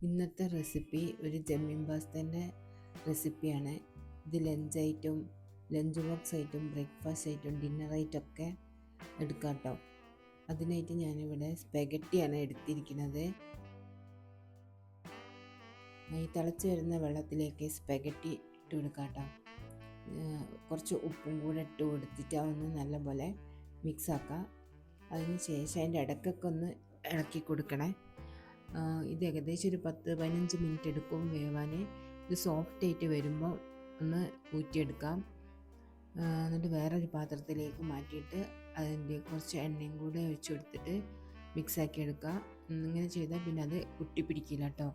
ഇന്നത്തെ റെസിപ്പി ഒരു ചെമ്മീൻ പാസ്തേൻ്റെ റെസിപ്പിയാണ്. ഇത് ലഞ്ച് ബോക്സ് ആയിട്ടും ബ്രേക്ക്ഫാസ്റ്റ് ആയിട്ടും ഡിന്നർ ആയിട്ടൊക്കെ എടുക്കാം കേട്ടോ. അതിനായിട്ട് ഞാനിവിടെ സ്പെഗറ്റിയാണ് എടുത്തിരിക്കുന്നത്. ഈ തിളച്ച് വരുന്ന വെള്ളത്തിലേക്ക് സ്പെഗറ്റി ഇട്ട് കൊടുക്കാം കേട്ടോ. കുറച്ച് ഉപ്പും കൂടെ ഇട്ട് കൊടുത്തിട്ട് അതൊന്ന് നല്ലപോലെ മിക്സ് ആക്കാം. അതിന് ശേഷം അതിൻ്റെ ഇടയ്ക്കൊക്കെ ഒന്ന് ഇളക്കി കൊടുക്കണേ. ഇത് ഏകദേശം ഒരു 10-15 മിനിറ്റ് എടുക്കും വേവാൻ. ഇത് സോഫ്റ്റ് ആയിട്ട് വരുമ്പോൾ ഒന്ന് ഊറ്റിയെടുക്കാം. എന്നിട്ട് വേറൊരു പാത്രത്തിലേക്ക് മാറ്റിയിട്ട് അതിൻ്റെ കുറച്ച് എണ്ണയും കൂടെ ഒഴിച്ചു കൊടുത്തിട്ട് മിക്സാക്കി എടുക്കുക. ഇങ്ങനെ ചെയ്താൽ പിന്നെ അത് പിടിക്കില്ല കേട്ടോ.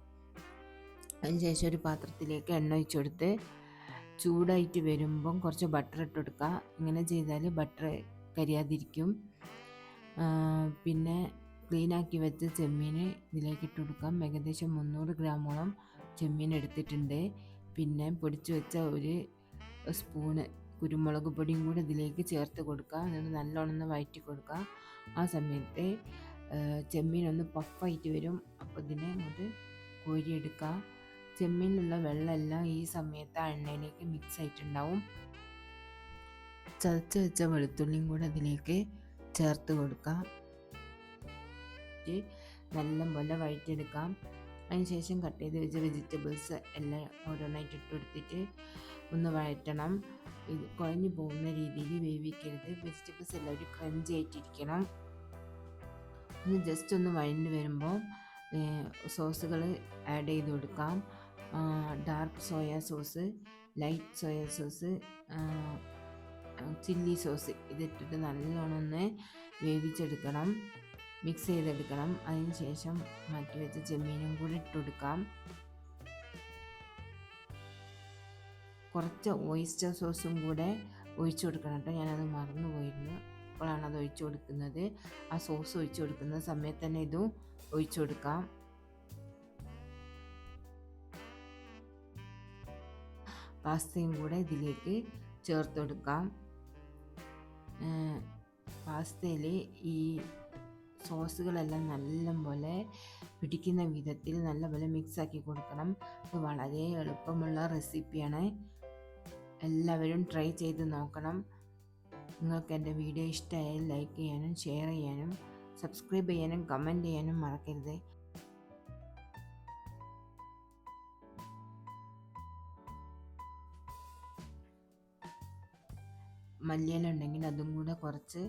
അതിന് ശേഷം ഒരു പാത്രത്തിലേക്ക് എണ്ണ ഒഴിച്ചു കൊടുത്ത് ചൂടായിട്ട് വരുമ്പം കുറച്ച് ബട്ടർ ഇട്ട് കൊടുക്കുക. ഇങ്ങനെ ചെയ്താൽ ബട്ടർ കരിയാതിരിക്കും. പിന്നെ ക്ലീനാക്കി വെച്ച ചെമ്മീൻ ഇതിലേക്ക് ഇട്ട് കൊടുക്കാം. ഏകദേശം 300 ഗ്രാമോളം ചെമ്മീൻ എടുത്തിട്ടുണ്ട്. പിന്നെ പൊടിച്ചു വെച്ച ഒരു സ്പൂണ് കുരുമുളക് പൊടിയും കൂടെ ഇതിലേക്ക് ചേർത്ത് കൊടുക്കുക. എന്നിട്ട് നല്ലോണം ഒന്ന് വഴറ്റി കൊടുക്കുക. ആ സമയത്ത് ചെമ്മീൻ ഒന്ന് പഫായിട്ട് വരും. അപ്പോൾ ഇതിനെ അങ്ങോട്ട് കോരിയെടുക്കുക. ചെമ്മീനിലുള്ള വെള്ളമെല്ലാം ഈ സമയത്ത് ആ എണ്ണയിലേക്ക് മിക്സ് ആയിട്ടുണ്ടാവും. ചതച്ച് വെച്ച വെളുത്തുള്ളിയും കൂടെ അതിലേക്ക് ചേർത്ത് കൊടുക്കാം. നല്ലപോലെ വഴറ്റിയെടുക്കാം. അതിനുശേഷം കട്ട് ചെയ്ത് വെച്ച വെജിറ്റബിൾസ് എല്ലാം ഓരോന്നായിട്ട് ഇട്ട് കൊടുത്തിട്ട് ഒന്ന് വഴറ്റണം. ഇത് കുഴഞ്ഞു പോകുന്ന രീതിയിൽ വേവിക്കരുത്. വെജിറ്റബിൾസ് എല്ലാം ഒരു ക്രഞ്ചി ആയിട്ടിരിക്കണം. ഒന്ന് ജസ്റ്റ് ഒന്ന് വഴഞ്ഞ് വരുമ്പോൾ സോസുകൾ ആഡ് ചെയ്ത് കൊടുക്കാം. Dark soya sauce, light soya sauce, chilli sauce ഇതിട്ടിട്ട് നല്ലോണം ഒന്ന് വേവിച്ചെടുക്കണം, മിക്സ് ചെയ്തെടുക്കണം. അതിന് ശേഷം മാറ്റി വെച്ച ചെമ്മീനും കൂടി ഇട്ട് കൊടുക്കാം. കുറച്ച് ഓയിസ്റ്റർ സോസും കൂടെ ഒഴിച്ചു കൊടുക്കണം കേട്ടോ. ഞാനത് മറന്നു പോയിരുന്നു. അപ്പോഴാണ് അത് ഒഴിച്ചു കൊടുക്കുന്നത്. ആ സോസ് ഒഴിച്ചു കൊടുക്കുന്ന സമയത്ത് തന്നെ ഇതും ഒഴിച്ചു കൊടുക്കാം. പാസ്തയും കൂടെ ഇതിലേക്ക് ചേർത്ത് കൊടുക്കാം. പാസ്തയിൽ ഈ സോസുകളെല്ലാം നല്ലപോലെ പിടിക്കുന്ന വിധത്തിൽ നല്ലപോലെ മിക്സാക്കി കൊടുക്കണം. ഇത് വളരെ എളുപ്പമുള്ള റെസിപ്പിയാണ്. എല്ലാവരും ട്രൈ ചെയ്ത് നോക്കണം. നിങ്ങൾക്ക് എൻ്റെ വീഡിയോ ഇഷ്ടമായാൽ ലൈക്ക് ചെയ്യാനും ഷെയർ ചെയ്യാനും സബ്സ്ക്രൈബ് ചെയ്യാനും കമൻറ്റ് ചെയ്യാനും മറക്കരുത്. മല്ലിയില ഉണ്ടെങ്കിൽ അതും കൂടെ കുറച്ച്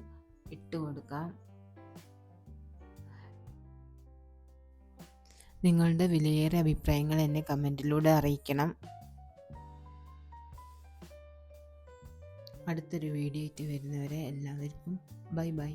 ഇട്ട് കൊടുക്കാം. നിങ്ങളുടെ വിലയേറിയ അഭിപ്രായങ്ങൾ എന്നെ കമൻറ്റിലൂടെ അറിയിക്കണം. അടുത്തൊരു വീഡിയോ ആയിട്ട് വരുന്നവരെ എല്ലാവർക്കും ബൈ ബൈ.